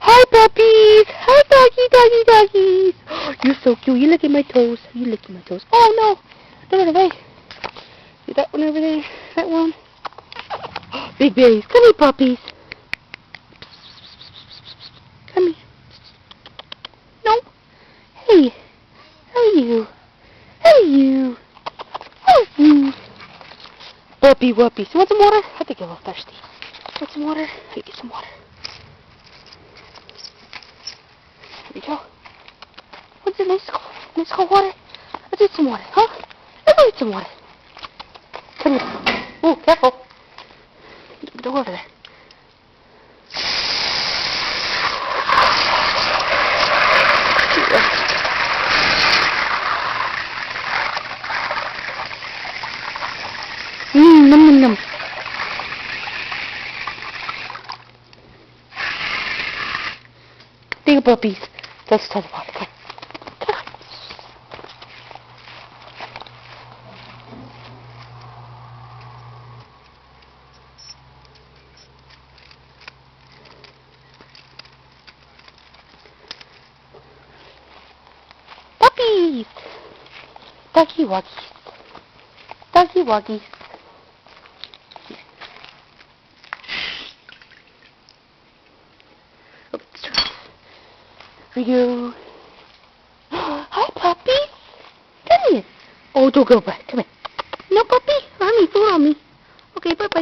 Hi, puppies. Hi, doggies. You're so cute. You're licking my toes. You're licking my toes. Oh, no. Don't run away. See that one over there? That one? Big berries. Come here, puppies. Come here. No. Hey. How are you? How are you? How are you? Whoopie, whoopie. So want some water? I think you're a little thirsty. Want some water? Let me get some water. Here we go. What's it? Nice cold water? Let's get some water, huh? Let's get some water. Come here. Oh, careful. Don't go over there. Nom nom nom. Big puppies. Let's try the water. Come on. Puppies! Doggy woggies. Doggy woggies. For you. Hi, puppies. Come here. Oh, don't go back. Come here. No, puppy.